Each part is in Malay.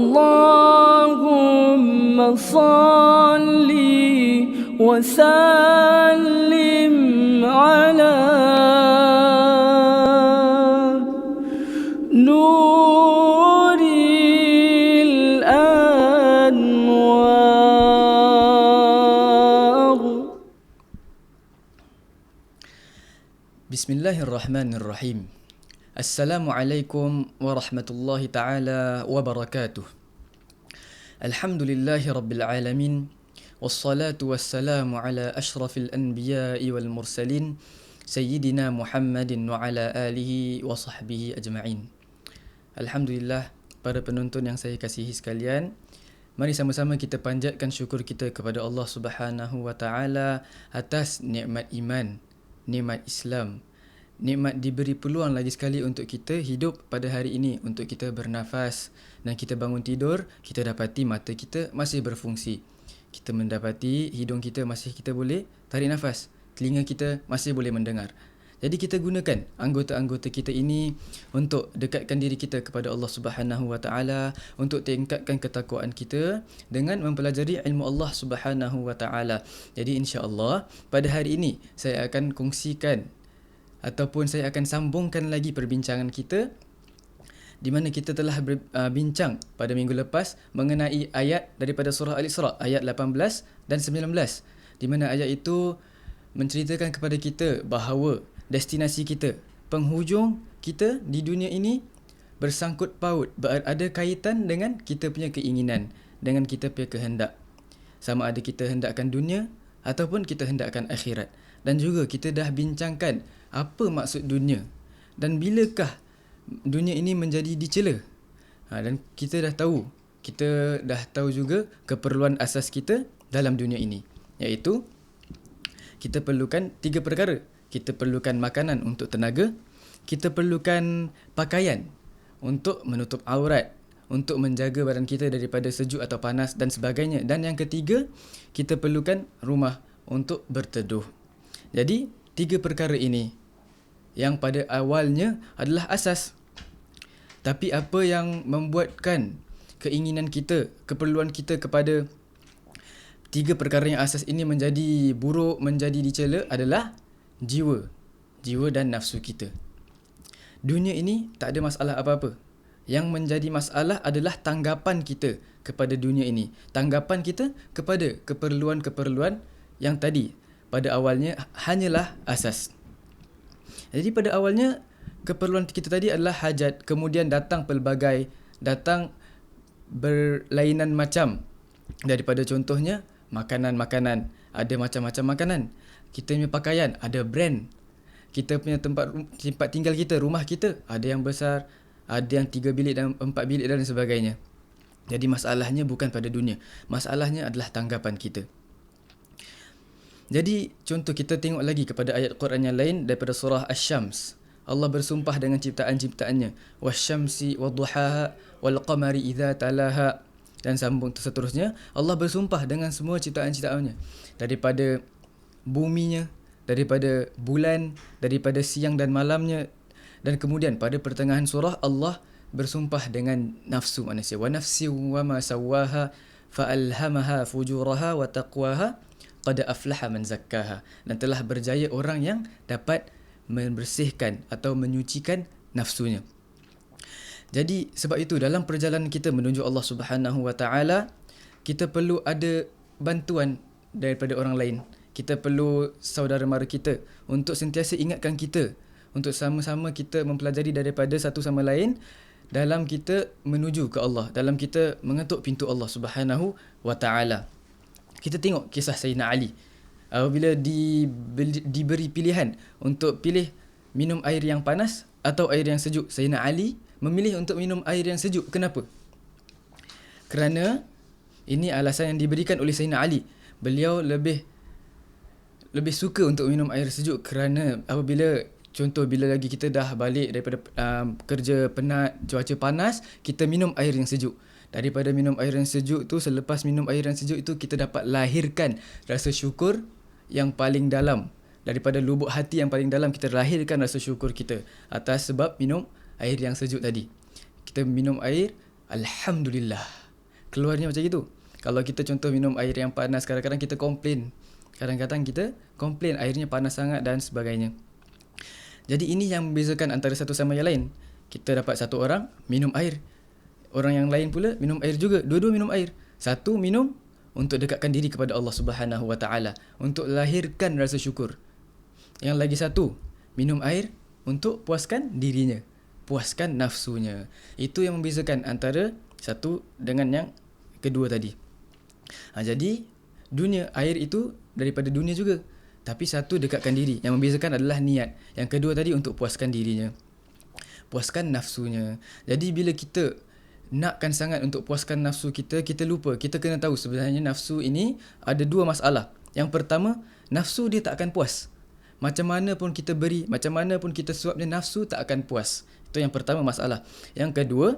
اللهم صل وسلم على نور الأنوار. Bismillahirrahmanirrahim. Assalamualaikum warahmatullahi ta'ala wabarakatuh. Alhamdulillahi rabbil alamin. Wassalatu wassalamu ala ashrafil anbiya'i wal mursalin, Sayyidina Muhammadin wa ala alihi wa sahbihi ajma'in. Alhamdulillah, para penonton yang saya kasihi sekalian, mari sama-sama kita panjatkan syukur kita kepada Allah Subhanahu wa ta'ala atas nikmat iman, nikmat Islam, nikmat diberi peluang lagi sekali untuk kita hidup pada hari ini, untuk kita bernafas, dan kita bangun tidur, kita dapati mata kita masih berfungsi. Kita mendapati hidung kita masih kita boleh tarik nafas, telinga kita masih boleh mendengar. Jadi kita gunakan anggota-anggota kita ini untuk dekatkan diri kita kepada Allah Subhanahu wa ta'ala, untuk tingkatkan ketakwaan kita dengan mempelajari ilmu Allah Subhanahu wa ta'ala. Jadi insya-Allah pada hari ini saya akan kongsikan ataupun saya akan sambungkan lagi perbincangan kita di mana kita telah berbincang pada minggu lepas mengenai ayat daripada surah Al-Isra, ayat 18 dan 19, di mana ayat itu menceritakan kepada kita bahawa destinasi kita, penghujung kita di dunia ini bersangkut paut, ada kaitan dengan kita punya keinginan, dengan kita punya kehendak. Sama ada kita hendakkan dunia ataupun kita hendakkan akhirat. Dan juga kita dah bincangkan apa maksud dunia dan bilakah dunia ini menjadi dicela. Dan kita dah tahu juga keperluan asas kita dalam dunia ini, iaitu kita perlukan 3 perkara. Kita perlukan makanan untuk tenaga, kita perlukan pakaian untuk menutup aurat, untuk menjaga badan kita daripada sejuk atau panas dan sebagainya. Dan yang ketiga, kita perlukan rumah untuk berteduh. Jadi 3 perkara ini yang pada awalnya adalah asas. Tapi apa yang membuatkan keinginan kita, keperluan kita kepada 3 perkara yang asas ini menjadi buruk, menjadi dicela adalah jiwa dan nafsu kita. Dunia ini tak ada masalah apa-apa. Yang menjadi masalah adalah tanggapan kita kepada dunia ini. Tanggapan kita kepada keperluan-keperluan yang tadi pada awalnya hanyalah asas. Jadi pada awalnya keperluan kita tadi adalah hajat, kemudian datang berlainan macam daripada contohnya makanan, ada macam-macam makanan. Kita punya pakaian, ada brand. Kita punya tempat tinggal kita, rumah kita, ada yang besar, ada yang 3 bilik dan 4 bilik dan sebagainya. Jadi masalahnya bukan pada dunia, masalahnya adalah tanggapan kita. Jadi contoh kita tengok lagi kepada ayat Quran yang lain daripada surah Asy-Syams. Allah bersumpah dengan ciptaan-ciptaannya, wasyamsi wadduhaha walqamari idza talaha, dan sambung seterusnya. Allah bersumpah dengan semua ciptaan-ciptaannya, daripada buminya, daripada bulan, daripada siang dan malamnya. Dan kemudian pada pertengahan surah Allah bersumpah dengan nafsu manusia, wa nafsi wa ma sawaha fa alhamaha fujuraha wa taqwaha qad aflaha man zakkaha, dan telah berjaya orang yang dapat membersihkan atau menyucikan nafsunya. Jadi sebab itu dalam perjalanan kita menuju Allah Subhanahu wa ta'ala, kita perlu ada bantuan daripada orang lain. Kita perlu saudara mara kita untuk sentiasa ingatkan kita, untuk sama-sama kita mempelajari daripada satu sama lain dalam kita menuju ke Allah, dalam kita mengetuk pintu Allah Subhanahu wa ta'ala. Kita tengok kisah Sayyidina Ali. Apabila diberi pilihan untuk pilih minum air yang panas atau air yang sejuk, Sayyidina Ali memilih untuk minum air yang sejuk. Kenapa? Kerana ini alasan yang diberikan oleh Sayyidina Ali. Beliau lebih suka untuk minum air sejuk kerana apabila bila lagi kita dah balik daripada kerja penat, cuaca panas, kita minum air yang sejuk. Daripada minum air yang sejuk tu, selepas minum air yang sejuk itu, kita dapat lahirkan rasa syukur yang paling dalam. Daripada lubuk hati yang paling dalam, kita lahirkan rasa syukur kita atas sebab minum air yang sejuk tadi. Kita minum air, Alhamdulillah. keluarnya macam itu. Kalau kita contoh minum air yang panas, kadang-kadang kita komplain. Kadang-kadang kita komplain airnya panas sangat dan sebagainya. Jadi ini yang membezakan antara satu sama yang lain. Kita dapat satu orang minum air, orang yang lain pula minum air juga. Dua-dua minum air. Satu minum untuk dekatkan diri kepada Allah Subhanahu Wa Taala, untuk lahirkan rasa syukur. Yang lagi satu minum air untuk puaskan dirinya, puaskan nafsunya. Itu yang membezakan antara satu dengan yang kedua tadi. Jadi dunia air itu daripada dunia juga, tapi satu dekatkan diri. Yang membezakan adalah niat. Yang kedua tadi untuk puaskan dirinya, puaskan nafsunya. Jadi bila kita nakkan sangat untuk puaskan nafsu kita, kita lupa. Kita kena tahu sebenarnya nafsu ini ada dua masalah. Yang pertama, nafsu dia tak akan puas. Macam mana pun kita beri, macam mana pun kita suap dia, nafsu tak akan puas. Itu yang pertama masalah. Yang kedua,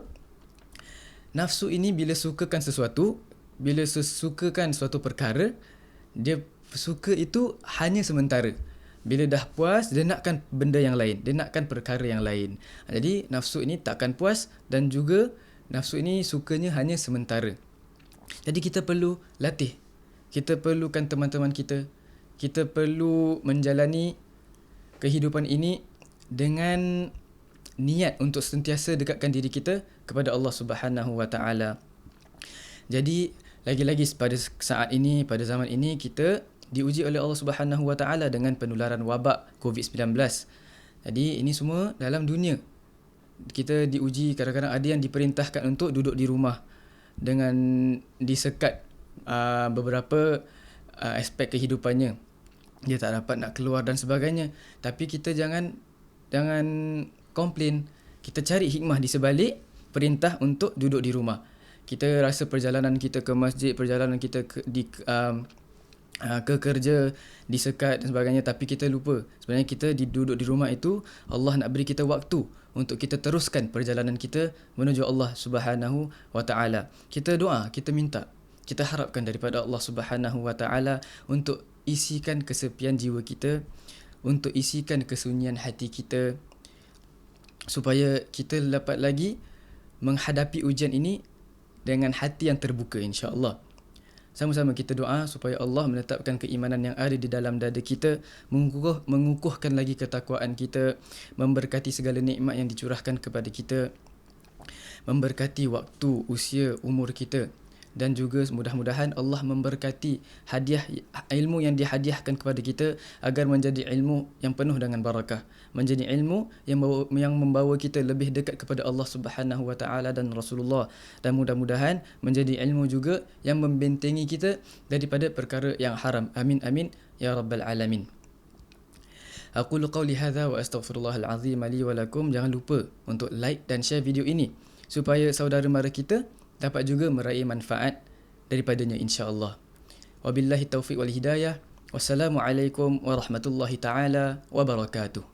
nafsu ini bila sukakan sesuatu, bila sukakan suatu perkara, dia suka itu hanya sementara. Bila dah puas, dia nakkan benda yang lain, dia nakkan perkara yang lain. Jadi nafsu ini tak akan puas, dan juga nafsu ini sukanya hanya sementara. Jadi kita perlu latih. Kita perlukan teman-teman kita. Kita perlu menjalani kehidupan ini dengan niat untuk sentiasa dekatkan diri kita kepada Allah Subhanahu Wa Taala. Jadi lagi-lagi pada saat ini, pada zaman ini, kita diuji oleh Allah Subhanahu Wa Taala dengan penularan wabak COVID-19. Jadi ini semua dalam dunia. Kita diuji, kadang-kadang ada yang diperintahkan untuk duduk di rumah dengan disekat beberapa aspek kehidupannya. Dia tak dapat nak keluar dan sebagainya. Tapi kita jangan komplain. Kita cari hikmah di sebalik perintah untuk duduk di rumah. Kita rasa perjalanan kita ke masjid, perjalanan kita ke kerja disekat dan sebagainya, tapi kita lupa sebenarnya kita duduk di rumah itu Allah nak beri kita waktu untuk kita teruskan perjalanan kita menuju Allah Subhanahu Wa Taala. Kita doa, kita minta, kita harapkan daripada Allah Subhanahu Wa Taala untuk isikan kesepian jiwa kita, untuk isikan kesunyian hati kita, supaya kita dapat lagi menghadapi ujian ini dengan hati yang terbuka, insya-Allah. Sama-sama kita doa supaya Allah menetapkan keimanan yang ada di dalam dada kita, mengukuhkan lagi ketakwaan kita, memberkati segala nikmat yang dicurahkan kepada kita, memberkati waktu, usia, umur kita, dan juga mudah-mudahan Allah memberkati hadiah ilmu yang dihadiahkan kepada kita agar menjadi ilmu yang penuh dengan barakah, menjadi ilmu yang membawa kita lebih dekat kepada Allah Subhanahu Wa Taala dan Rasulullah, dan mudah-mudahan menjadi ilmu juga yang membentengi kita daripada perkara yang haram. Amin amin ya rabbal alamin. Aqulu qawli hadza wa astaghfirullahal azim li wa lakum. Jangan lupa untuk like dan share video ini supaya saudara mara kita dapat juga meraih manfaat daripadanya, insya-Allah. Wabillahi taufiq wal hidayah. Wassalamualaikum warahmatullahi taala wabarakatuh.